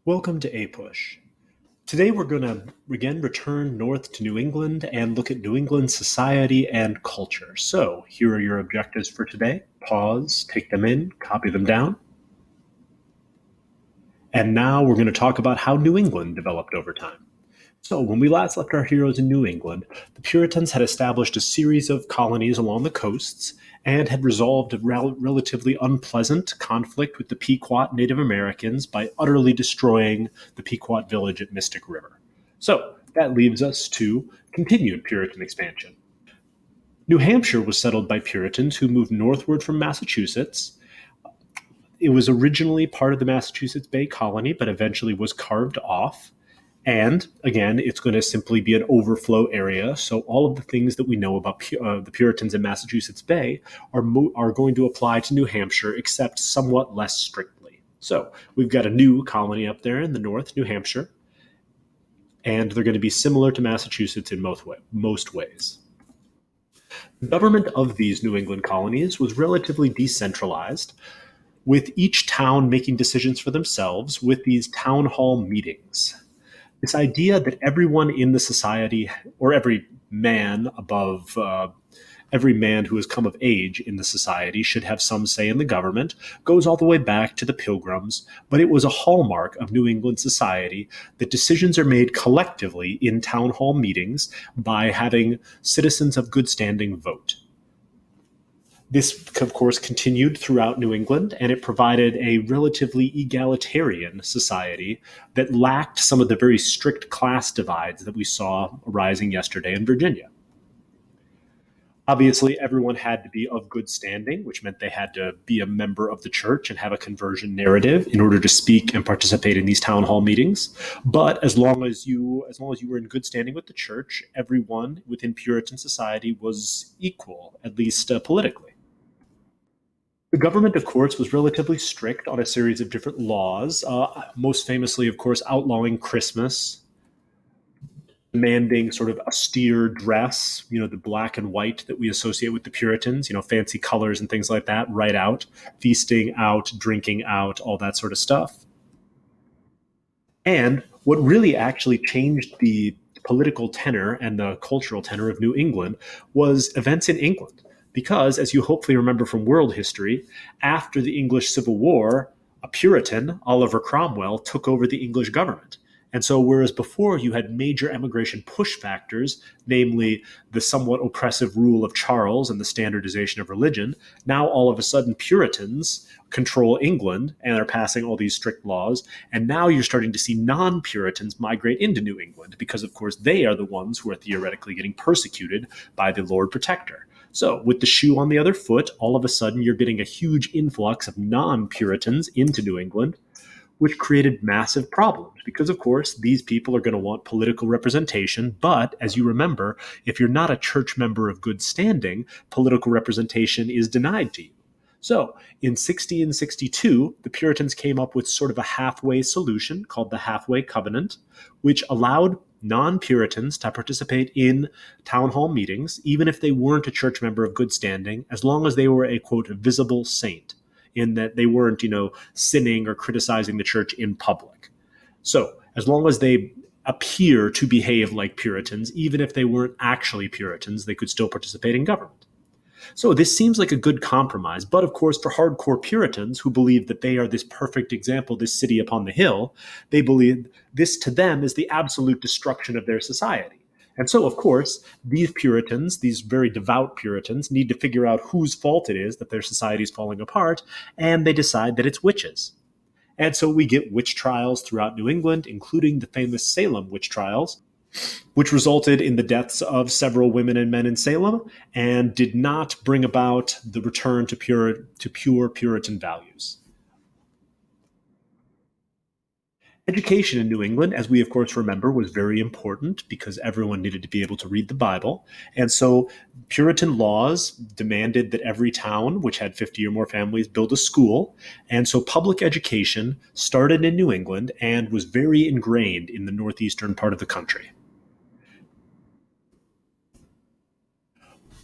Welcome to APUSH. Today we're going to again return north to New England and look at New England society and culture. So here are your objectives for today. Pause, take them in, copy them down. And now we're going to talk about how New England developed over time. So when we last left our heroes in New England, the Puritans had established a series of colonies along the coasts and had resolved a relatively unpleasant conflict with the Pequot Native Americans by utterly destroying the Pequot village at Mystic River. So that leaves us to continued Puritan expansion. New Hampshire was settled by Puritans who moved northward from Massachusetts. It was originally part of the Massachusetts Bay Colony, but eventually was carved off. And again, it's going to simply be an overflow area. So all of the things that we know about the Puritans in Massachusetts Bay are going to apply to New Hampshire, except somewhat less strictly. So we've got a new colony up there in the north, New Hampshire, and they're going to be similar to Massachusetts in most ways. The government of these New England colonies was relatively decentralized, with each town making decisions for themselves with these town hall meetings. This idea that everyone in the society, or every man who has come of age in the society should have some say in the government, goes all the way back to the Pilgrims, but it was a hallmark of New England society that decisions are made collectively in town hall meetings by having citizens of good standing vote. This, of course, continued throughout New England, and it provided a relatively egalitarian society that lacked some of the very strict class divides that we saw arising yesterday in Virginia. Obviously, everyone had to be of good standing, which meant they had to be a member of the church and have a conversion narrative in order to speak and participate in these town hall meetings. But as long as you were in good standing with the church, everyone within Puritan society was equal, at least politically. The government, of course, was relatively strict on a series of different laws, most famously, of course, outlawing Christmas, demanding sort of austere dress, the black and white that we associate with the Puritans, fancy colors and things like that, right out, feasting out, drinking out, all that sort of stuff. And what really actually changed the political tenor and the cultural tenor of New England was events in England. Because, as you hopefully remember from world history, after the English Civil War, a Puritan, Oliver Cromwell, took over the English government. And so whereas before you had major emigration push factors, namely the somewhat oppressive rule of Charles and the standardization of religion, now all of a sudden Puritans control England and are passing all these strict laws. And now you're starting to see non-Puritans migrate into New England because, of course, they are the ones who are theoretically getting persecuted by the Lord Protector. So with the shoe on the other foot, all of a sudden you're getting a huge influx of non-Puritans into New England, which created massive problems because, of course, these people are going to want political representation. But as you remember, if you're not a church member of good standing, political representation is denied to you. So in 1662, the Puritans came up with sort of a halfway solution called the Halfway Covenant, which allowed non-Puritans to participate in town hall meetings, even if they weren't a church member of good standing, as long as they were a, quote, visible saint, in that they weren't, sinning or criticizing the church in public. So as long as they appear to behave like Puritans, even if they weren't actually Puritans, they could still participate in government. So this seems like a good compromise, but of course for hardcore Puritans who believe that they are this perfect example, this city upon the hill, they believe this to them is the absolute destruction of their society. And so, of course, these Puritans, these very devout Puritans, need to figure out whose fault it is that their society is falling apart, and they decide that it's witches. And so we get witch trials throughout New England, including the famous Salem witch trials, which resulted in the deaths of several women and men in Salem and did not bring about the return to pure Puritan values. Education in New England, as we of course remember, was very important because everyone needed to be able to read the Bible. And so Puritan laws demanded that every town, which had 50 or more families, build a school. And so public education started in New England and was very ingrained in the northeastern part of the country.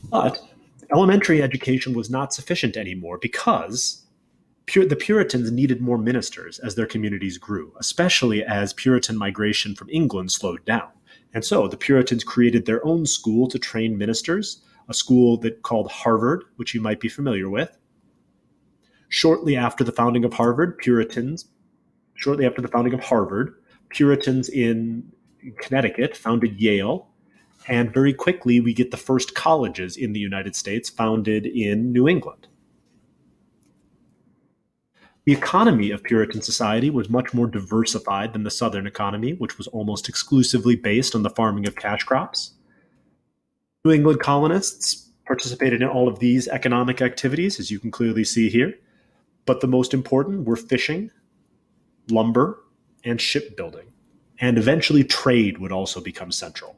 But elementary education was not sufficient anymore because The Puritans needed more ministers as their communities grew, especially as Puritan migration from England slowed down. And so the Puritans created their own school to train ministers, a school that called Harvard, which you might be familiar with. Shortly after the founding of Harvard, Puritans in Connecticut founded Yale, and very quickly we get the first colleges in the United States founded in New England. The economy of Puritan society was much more diversified than the Southern economy, which was almost exclusively based on the farming of cash crops. New England colonists participated in all of these economic activities, as you can clearly see here, but the most important were fishing, lumber, and shipbuilding, and eventually trade would also become central.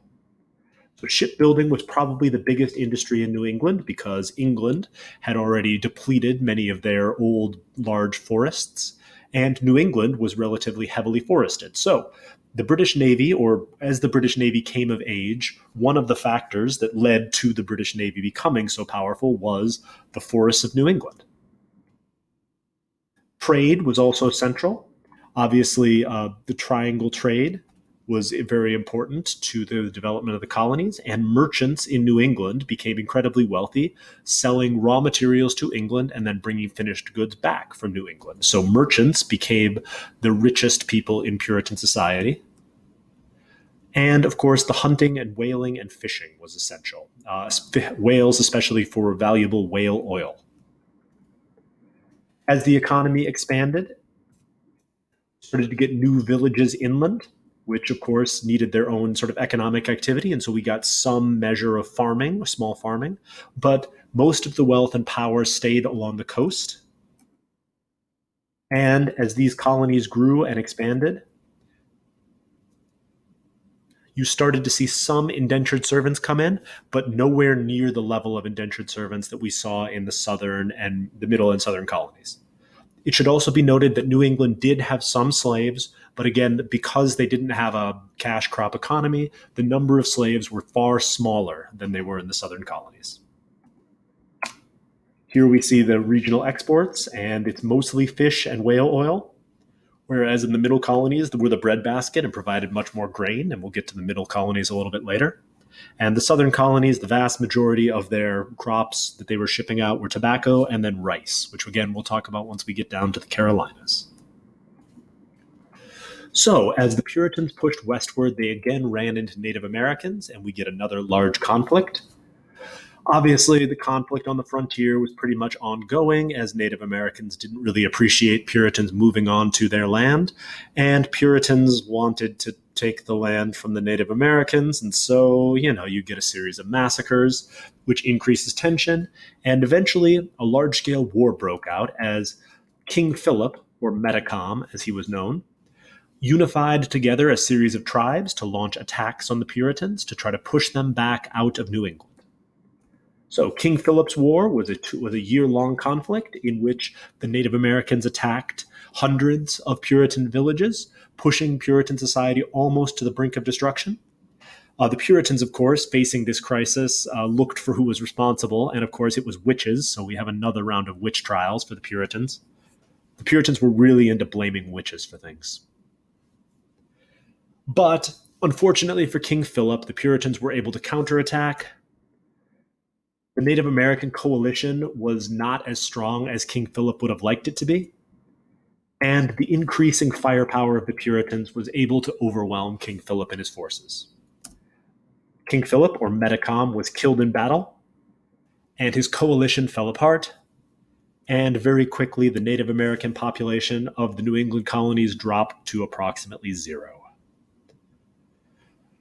So shipbuilding was probably the biggest industry in New England because England had already depleted many of their old large forests, and New England was relatively heavily forested. So the British Navy, or as the British Navy came of age, one of the factors that led to the British Navy becoming so powerful was the forests of New England. Trade was also central. Obviously, the triangle trade was very important to the development of the colonies, and merchants in New England became incredibly wealthy, selling raw materials to England and then bringing finished goods back from New England. So merchants became the richest people in Puritan society. And of course, the hunting and whaling and fishing was essential. Whales, especially for valuable whale oil. As the economy expanded, started to get new villages inland, which of course needed their own sort of economic activity. And so we got some measure of farming, small farming, but most of the wealth and power stayed along the coast. And as these colonies grew and expanded, you started to see some indentured servants come in, but nowhere near the level of indentured servants that we saw in the southern and the middle and southern colonies. It should also be noted that New England did have some slaves, but again, because they didn't have a cash crop economy, the number of slaves were far smaller than they were in the southern colonies. Here we see the regional exports, and it's mostly fish and whale oil, whereas in the middle colonies were the breadbasket and provided much more grain, and we'll get to the middle colonies a little bit later. And the southern colonies, the vast majority of their crops that they were shipping out were tobacco and then rice, which again we'll talk about once we get down to the Carolinas. So as the Puritans pushed westward, they again ran into Native Americans, and we get another large conflict. Obviously, the conflict on the frontier was pretty much ongoing, as Native Americans didn't really appreciate Puritans moving on to their land, and Puritans wanted to take the land from the Native Americans, and so, you get a series of massacres, which increases tension, and eventually a large-scale war broke out as King Philip, or Metacom as he was known, unified together a series of tribes to launch attacks on the Puritans to try to push them back out of New England. So King Philip's War was a year-long conflict in which the Native Americans attacked hundreds of Puritan villages, pushing Puritan society almost to the brink of destruction. The Puritans, of course, facing this crisis, looked for who was responsible, and of course it was witches, so we have another round of witch trials for the Puritans. The Puritans were really into blaming witches for things. But unfortunately for King Philip, the Puritans were able to counterattack. The Native American coalition was not as strong as King Philip would have liked it to be, and the increasing firepower of the Puritans was able to overwhelm King Philip and his forces. King Philip, or Metacom, was killed in battle, and his coalition fell apart, and very quickly the Native American population of the New England colonies dropped to approximately 0.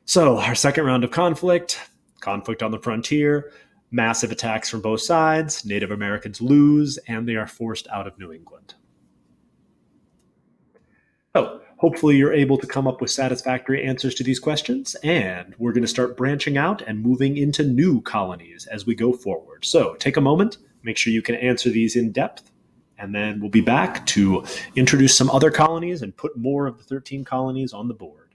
So, our second round of conflict on the frontier, massive attacks from both sides, Native Americans lose, and they are forced out of New England. So, hopefully you're able to come up with satisfactory answers to these questions, and we're going to start branching out and moving into new colonies as we go forward. So, take a moment, make sure you can answer these in depth, and then we'll be back to introduce some other colonies and put more of the 13 colonies on the board.